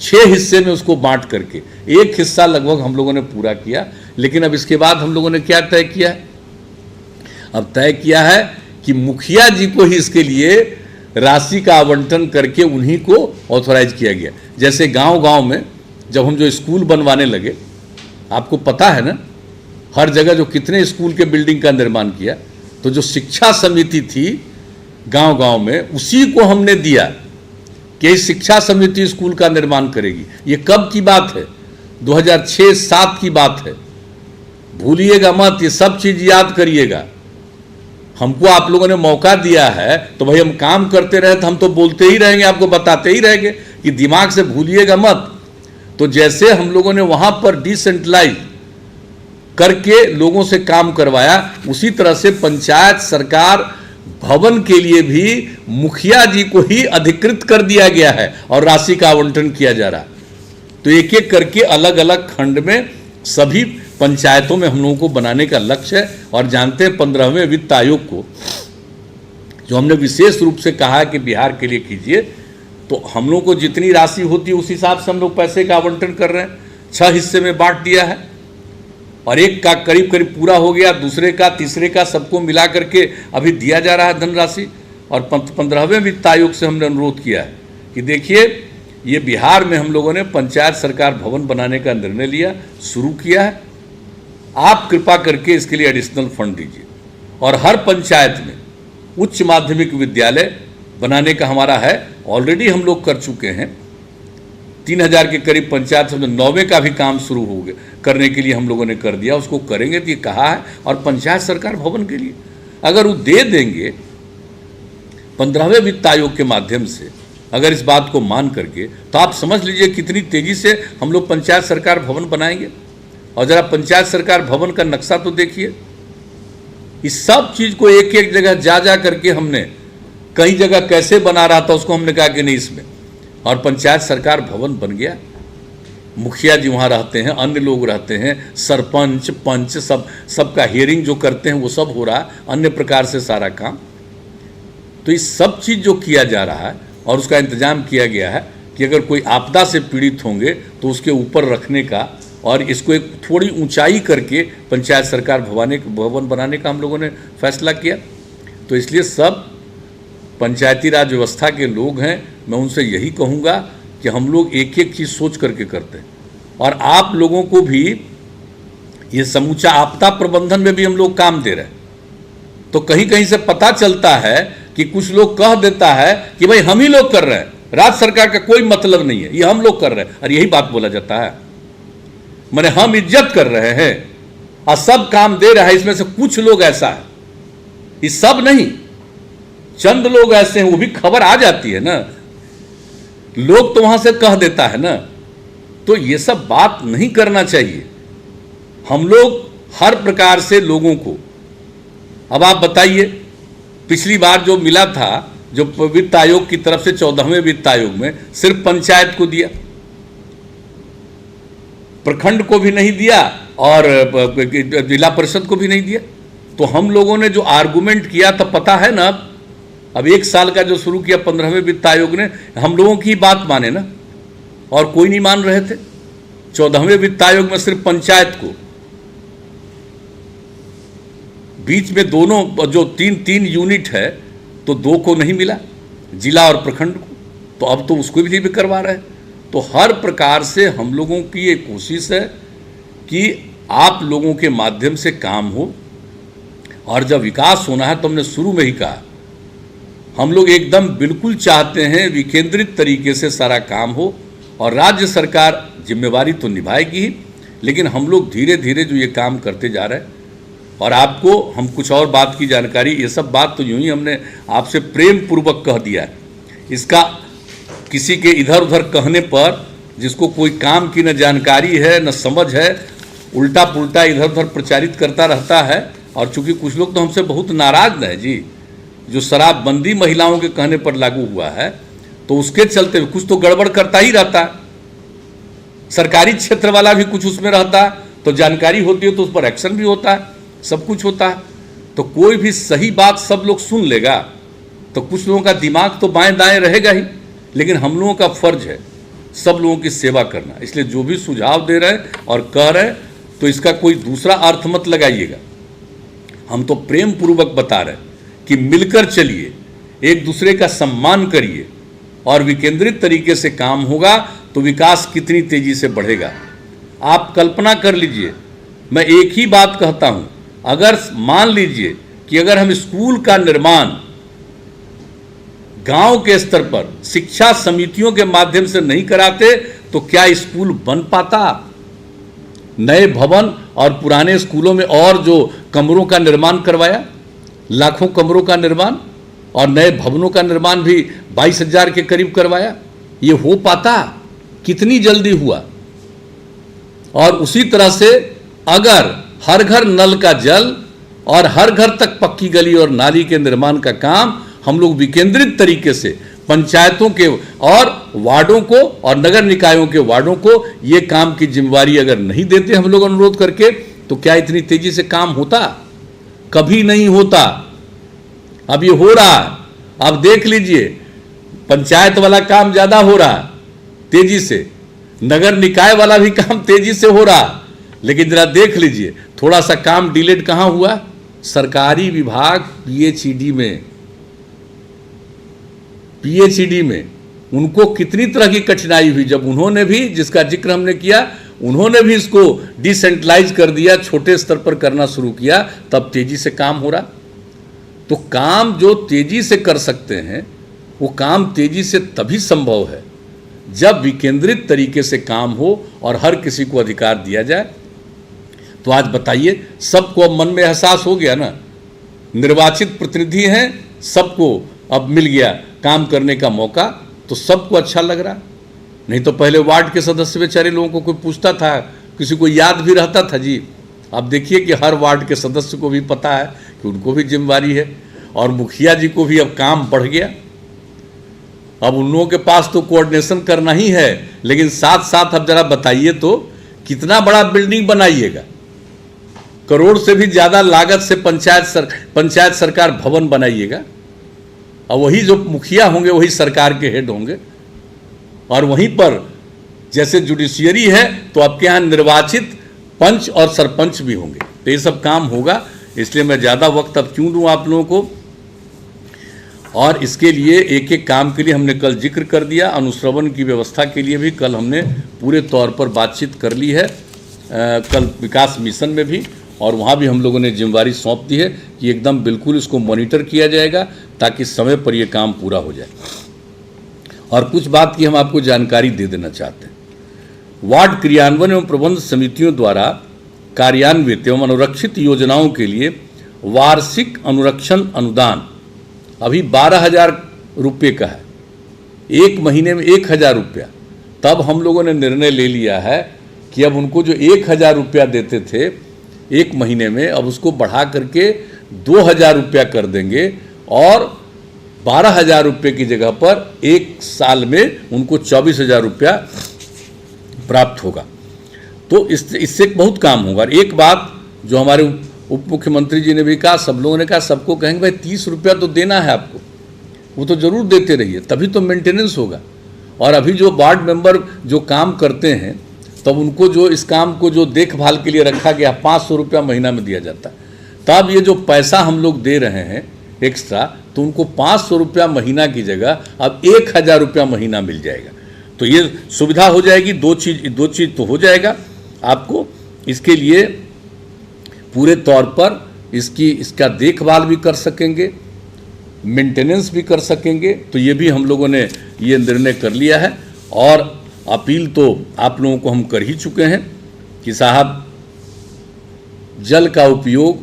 6 हिस्से में उसको बांट करके एक हिस्सा लगभग हम लोगों ने पूरा किया। लेकिन अब इसके बाद हम लोगों ने क्या तय किया है, अब तय किया है कि मुखिया जी को ही इसके लिए राशि का आवंटन करके उन्हीं को ऑथोराइज किया गया। जैसे गांव-गांव में जब हम जो स्कूल बनवाने लगे, आपको पता है ना, हर जगह जो कितने स्कूल के बिल्डिंग का निर्माण किया, तो जो शिक्षा समिति थी गांव-गांव में, उसी को हमने दिया कि शिक्षा समिति स्कूल का निर्माण करेगी। ये कब की बात है, 2006-07 की बात है। भूलिएगा मत, ये सब चीज याद करिएगा। हमको आप लोगों ने मौका दिया है तो भाई हम काम करते रहे, तो हम तो बोलते ही रहेंगे, आपको बताते ही रहेंगे कि दिमाग से भूलिएगा मत। तो जैसे हम लोगों ने वहां पर डिसेंट्रलाइज करके लोगों से काम करवाया, उसी तरह से पंचायत सरकार भवन के लिए भी मुखिया जी को ही अधिकृत कर दिया गया है और राशि का आवंटन किया जा रहा। तो एक एक करके अलग अलग खंड में सभी पंचायतों में हम लोगों को बनाने का लक्ष्य है। और जानते हैं 15वें वित्त आयोग को जो हमने विशेष रूप से कहा कि बिहार के लिए कीजिए, तो हम लोगों को जितनी राशि होती है उस हिसाब से हम लोग पैसे का आवंटन कर रहे हैं। 6 हिस्से में बांट दिया है और एक का करीब करीब पूरा हो गया, दूसरे का, तीसरे का, सबको मिला करके अभी दिया जा रहा है धनराशि। और 15वें वित्त आयोग से हमने अनुरोध किया है कि देखिए, ये बिहार में हम लोगों ने पंचायत सरकार भवन बनाने का निर्णय लिया, शुरू किया है। आप कृपा करके इसके लिए एडिशनल फंड दीजिए और हर पंचायत में उच्च माध्यमिक विद्यालय बनाने का हमारा है। ऑलरेडी हम लोग कर चुके हैं, 3000 के करीब पंचायत में 9वें का भी काम शुरू हो गया, करने के लिए हम लोगों ने कर दिया, उसको करेंगे तो ये कहा है। और पंचायत सरकार भवन के लिए अगर वो दे देंगे 15वें वित्त आयोग के माध्यम से, अगर इस बात को मान करके, तो आप समझ लीजिए कितनी तेजी से हम लोग पंचायत सरकार भवन बनाएंगे। और जरा पंचायत सरकार भवन का नक्शा तो देखिए। इस सब चीज को एक एक जगह जा जा करके हमने कई जगह कैसे बना रहा था उसको हमने कहा कि नहीं इसमें, और पंचायत सरकार भवन बन गया। मुखिया जी वहाँ रहते हैं, अन्य लोग रहते हैं, सरपंच पंच सबका हियरिंग जो करते हैं वो सब हो रहा है, अन्य प्रकार से सारा काम। तो इस सब चीज़ जो किया जा रहा है और उसका इंतजाम किया गया है कि अगर कोई आपदा से पीड़ित होंगे तो उसके ऊपर रखने का, और इसको एक थोड़ी ऊंचाई करके पंचायत सरकार भवन बनाने का हम लोगों ने फैसला किया। तो इसलिए सब पंचायती राज व्यवस्था के लोग हैं, मैं उनसे यही कहूँगा कि हम लोग एक एक चीज़ सोच करके करते हैं। और आप लोगों को भी ये समूचा आपदा प्रबंधन में भी हम लोग काम दे रहे हैं। तो कहीं कहीं से पता चलता है कि कुछ लोग कह देता है कि भाई हम ही लोग कर रहे हैं, राज्य सरकार का कोई मतलब नहीं है, ये हम लोग कर रहे हैं। और यही बात बोला जाता है, माने हम इज्जत कर रहे हैं और सब काम दे रहा है। इसमें से कुछ लोग ऐसा है, ये सब नहीं, चंद लोग ऐसे हैं, वो भी खबर आ जाती है ना, लोग तो वहां से कह देता है ना। तो ये सब बात नहीं करना चाहिए। हम लोग हर प्रकार से लोगों को, अब आप बताइए, पिछली बार जो मिला था, जो वित्त आयोग की तरफ से 14वें वित्त आयोग में सिर्फ पंचायत को दिया, प्रखंड को भी नहीं दिया और जिला परिषद को भी नहीं दिया। तो हम लोगों ने जो आर्गुमेंट किया था, पता है ना, अब 1 साल का जो शुरू किया 15वें वित्त आयोग ने, हम लोगों की बात माने ना, और कोई नहीं मान रहे थे। 14वें वित्त आयोग में सिर्फ पंचायत को, बीच में दोनों जो तीन यूनिट है तो 2 को नहीं मिला, जिला और प्रखंड को, तो अब तो उसको भी करवा रहे हैं। तो हर प्रकार से हम लोगों की ये कोशिश है कि आप लोगों के माध्यम से काम हो, और जब विकास होना है तो हमने शुरू में ही कहा, हम लोग एकदम बिल्कुल चाहते हैं विकेंद्रित तरीके से सारा काम हो, और राज्य सरकार जिम्मेवारी तो निभाएगी ही, लेकिन हम लोग धीरे धीरे जो ये काम करते जा रहे हैं। और आपको हम कुछ और बात की जानकारी, ये सब बात तो यूं ही हमने आपसे प्रेम पूर्वक कह दिया है। इसका किसी के इधर उधर कहने पर, जिसको कोई काम की न जानकारी है न समझ है, उल्टा पुल्टा इधर उधर प्रचारित करता रहता है। और चूंकि कुछ लोग तो हमसे बहुत नाराज है जी, जो शराबबंदी महिलाओं के कहने पर लागू हुआ है, तो उसके चलते कुछ तो गड़बड़ करता ही रहता है। सरकारी क्षेत्र वाला भी कुछ उसमें रहता है, तो जानकारी होती है तो उस पर एक्शन भी होता है, सब कुछ होता है। तो कोई भी सही बात सब लोग सुन लेगा तो कुछ लोगों का दिमाग तो बाएं दाएं रहेगा ही, लेकिन हम लोगों का फर्ज है सब लोगों की सेवा करना। इसलिए जो भी सुझाव दे रहे हैं और कह रहे हैं, तो इसका कोई दूसरा अर्थ मत लगाइएगा। हम तो प्रेम पूर्वक बता रहे हैं कि मिलकर चलिए, एक दूसरे का सम्मान करिए, और विकेंद्रित तरीके से काम होगा तो विकास कितनी तेजी से बढ़ेगा। आप कल्पना कर लीजिए, मैं एक ही बात कहता हूं, अगर मान लीजिए कि अगर हम स्कूल का निर्माण गांव के स्तर पर शिक्षा समितियों के माध्यम से नहीं कराते तो क्या स्कूल बन पाता? नए भवन और पुराने स्कूलों में और जो कमरों का निर्माण करवाया, लाखों कमरों का निर्माण, और नए भवनों का निर्माण भी 22,000 के करीब करवाया, ये हो पाता? कितनी जल्दी हुआ। और उसी तरह से अगर हर घर नल का जल और हर घर तक पक्की गली और नाली के निर्माण का काम हम लोग विकेंद्रित तरीके से पंचायतों के और वार्डों को और नगर निकायों के वार्डों को ये काम की जिम्मेवारी अगर नहीं देते हम लोग अनुरोध करके, तो क्या इतनी तेजी से काम होता? कभी नहीं होता। अब ये हो रहा, अब देख लीजिए, पंचायत वाला काम ज्यादा हो रहा तेजी से, नगर निकाय वाला भी काम तेजी से हो रहा, लेकिन जरा देख लीजिए थोड़ा सा काम डिलेड कहां हुआ? सरकारी विभाग पीएचईडी में उनको कितनी तरह की कठिनाई हुई, जब उन्होंने भी, जिसका जिक्र हमने किया, उन्होंने भी इसको डिसेंट्रलाइज कर दिया, छोटे स्तर पर करना शुरू किया, तब तेजी से काम हो रहा। तो काम जो तेजी से कर सकते हैं वो काम तेजी से तभी संभव है जब विकेंद्रित तरीके से काम हो और हर किसी को अधिकार दिया जाए। तो आज बताइए, सबको अब मन में एहसास हो गया ना, निर्वाचित प्रतिनिधि हैं, सबको अब मिल गया काम करने का मौका, तो सबको अच्छा लग रहा। नहीं तो पहले वार्ड के सदस्य बेचारे लोगों को कोई पूछता था किसी को याद भी रहता था जी। आप देखिए कि हर वार्ड के सदस्य को भी पता है कि उनको भी जिम्मेवारी है, और मुखिया जी को भी अब काम बढ़ गया। अब उन लोगों के पास तो कोऑर्डिनेशन करना ही है, लेकिन साथ साथ अब जरा बताइए तो कितना बड़ा बिल्डिंग बनाइएगा। करोड़ से भी ज़्यादा लागत से पंचायत सरकार भवन बनाइएगा, और वही जो मुखिया होंगे वही सरकार के हेड होंगे, और वहीं पर जैसे जुडिशियरी है तो आपके यहाँ निर्वाचित पंच और सरपंच भी होंगे। तो ये सब काम होगा, इसलिए मैं ज़्यादा वक्त अब क्यों दूँ आप लोगों को। और इसके लिए एक एक काम के लिए हमने कल जिक्र कर दिया। अनुश्रवण की व्यवस्था के लिए भी कल हमने पूरे तौर पर बातचीत कर ली है, कल विकास मिशन में भी, और वहाँ भी हम लोगों ने जिम्मेवारी सौंप दी है कि एकदम बिल्कुल इसको मॉनिटर किया जाएगा ताकि समय पर ये काम पूरा हो जाए। और कुछ बात की हम आपको जानकारी दे देना चाहते हैं। वार्ड क्रियान्वयन एवं प्रबंध समितियों द्वारा कार्यान्वित एवं अनुरक्षित योजनाओं के लिए वार्षिक अनुरक्षण अनुदान अभी 12,000 रुपये का है, एक महीने में 1,000 रुपया। तब हम लोगों ने निर्णय ले लिया है कि अब उनको जो 1,000 रुपया देते थे एक महीने में, अब उसको बढ़ा करके 2,000 रुपया कर देंगे, और 12,000 रुपये की जगह पर एक साल में उनको 24,000 रुपया प्राप्त होगा। तो इससे बहुत काम होगा। एक बात जो हमारे उप मुख्यमंत्री जी ने भी कहा, सब लोगों ने कहा, सबको कहेंगे भाई 30 रुपया तो देना है आपको, वो तो ज़रूर देते रहिए, तभी तो मेंटेनेंस होगा। और अभी जो वार्ड मेंबर जो काम करते हैं तब उनको जो इस काम को जो देखभाल के लिए रखा गया 500 रुपया महीना में दिया जाता है, तब ये जो पैसा हम लोग दे रहे हैं एक्स्ट्रा, तो उनको 500 रुपया महीना की जगह अब 1,000 रुपया महीना मिल जाएगा। तो ये सुविधा हो जाएगी। दो चीज़ तो हो जाएगा आपको। इसके लिए पूरे तौर पर इसका देखभाल भी कर सकेंगे, मेंटेनेंस भी कर सकेंगे। तो ये भी हम लोगों ने ये निर्णय कर लिया है, और अपील तो आप लोगों को हम कर ही चुके हैं कि साहब जल का उपयोग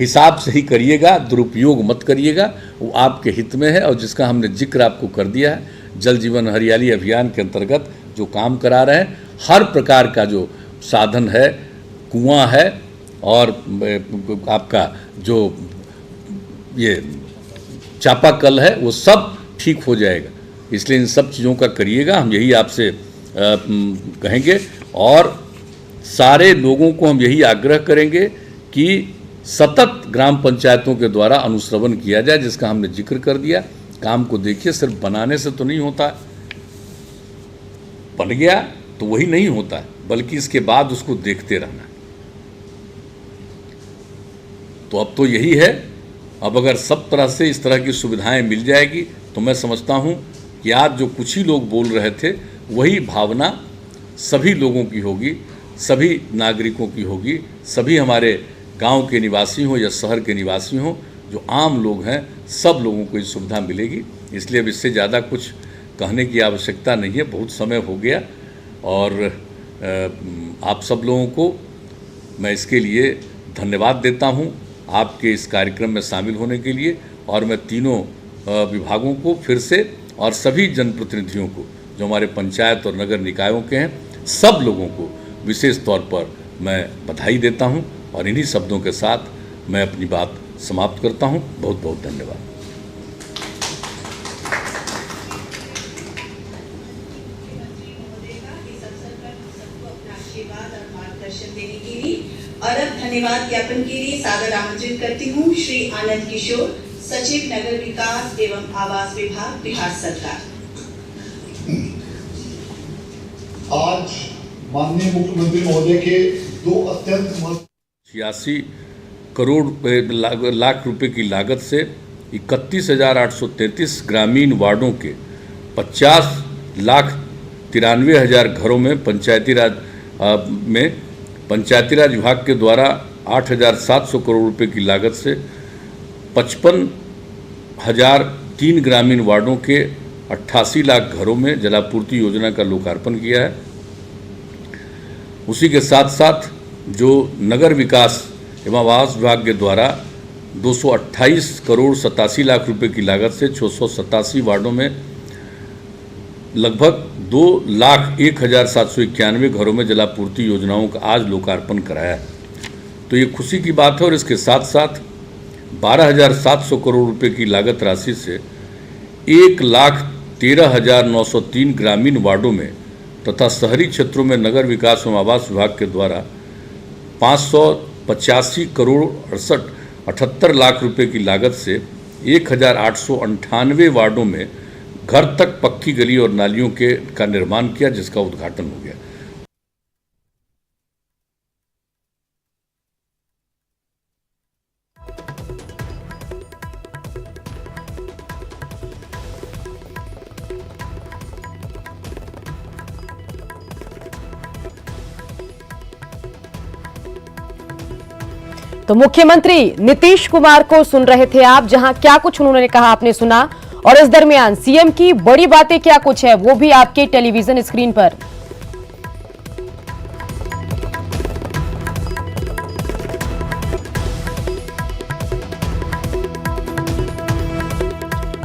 हिसाब से ही करिएगा, दुरुपयोग मत करिएगा, वो आपके हित में है। और जिसका हमने जिक्र आपको कर दिया है, जल जीवन हरियाली अभियान के अंतर्गत जो काम करा रहे हैं, हर प्रकार का जो साधन है, कुआं है, और आपका जो ये चापाकल है, वो सब ठीक हो जाएगा। इसलिए इन सब चीज़ों का करिएगा, हम यही आपसे कहेंगे। और सारे लोगों को हम यही आग्रह करेंगे कि सतत ग्राम पंचायतों के द्वारा अनुश्रवण किया जाए, जिसका हमने जिक्र कर दिया। काम को देखिए, सिर्फ बनाने से तो नहीं होता, बन गया तो वही नहीं होता, बल्कि इसके बाद उसको देखते रहना। तो अब तो यही है। अब अगर सब तरह से इस तरह की सुविधाएं मिल जाएगी तो मैं समझता हूं कि आज जो कुछ ही लोग बोल रहे थे, वही भावना सभी लोगों की होगी, सभी नागरिकों की होगी, सभी हमारे गांव के निवासी हों या शहर के निवासी हों, जो आम लोग हैं, सब लोगों को ये सुविधा मिलेगी। इसलिए अब इससे ज़्यादा कुछ कहने की आवश्यकता नहीं है, बहुत समय हो गया। और आप सब लोगों को मैं इसके लिए धन्यवाद देता हूं, आपके इस कार्यक्रम में शामिल होने के लिए। और मैं तीनों विभागों को फिर से, और सभी जनप्रतिनिधियों को जो हमारे पंचायत और नगर निकायों के हैं, सब लोगों को विशेष तौर पर मैं बधाई देता हूं। और इन्हीं शब्दों के साथ मैं अपनी बात समाप्त करता हूं। बहुत बहुत धन्यवाद। और अब धन्यवाद ज्ञापन के लिए सादर आमंत्रित करती हूँ श्री आनंद किशोर, सचिव नगर विकास एवं आवास विभाग, बिहार सरकार। आज माननीय मुख्यमंत्री महोदय के दो अत्यंत 86 करोड़ लाख रुपए की लागत से 31,833 ग्रामीण वार्डों के 50,93,000 घरों में पंचायती राज विभाग के द्वारा 8,700 करोड़ रुपए की लागत से 55,003 ग्रामीण वार्डों के 88 लाख घरों में जलापूर्ति योजना का लोकार्पण किया है। उसी के साथ साथ जो नगर विकास एवं आवास विभाग के द्वारा 228 करोड़ 87 लाख रुपए की लागत से 687 वार्डों में लगभग 2,01,791 घरों में जलापूर्ति योजनाओं का आज लोकार्पण कराया। तो ये खुशी की बात है। और इसके साथ साथ 12,700 करोड़ रुपए की लागत राशि से 1,13,903 ग्रामीण वार्डों में तथा शहरी क्षेत्रों में नगर विकास एवं आवास विभाग के द्वारा 585 करोड़ 78 लाख रुपए की लागत से 1,898 वार्डों में घर तक पक्की गली और नालियों का निर्माण किया, जिसका उद्घाटन हो गया। तो मुख्यमंत्री नीतीश कुमार को सुन रहे थे आप, जहां क्या कुछ उन्होंने कहा आपने सुना। और इस दरमियान सीएम की बड़ी बातें क्या कुछ है वो भी आपके टेलीविजन स्क्रीन पर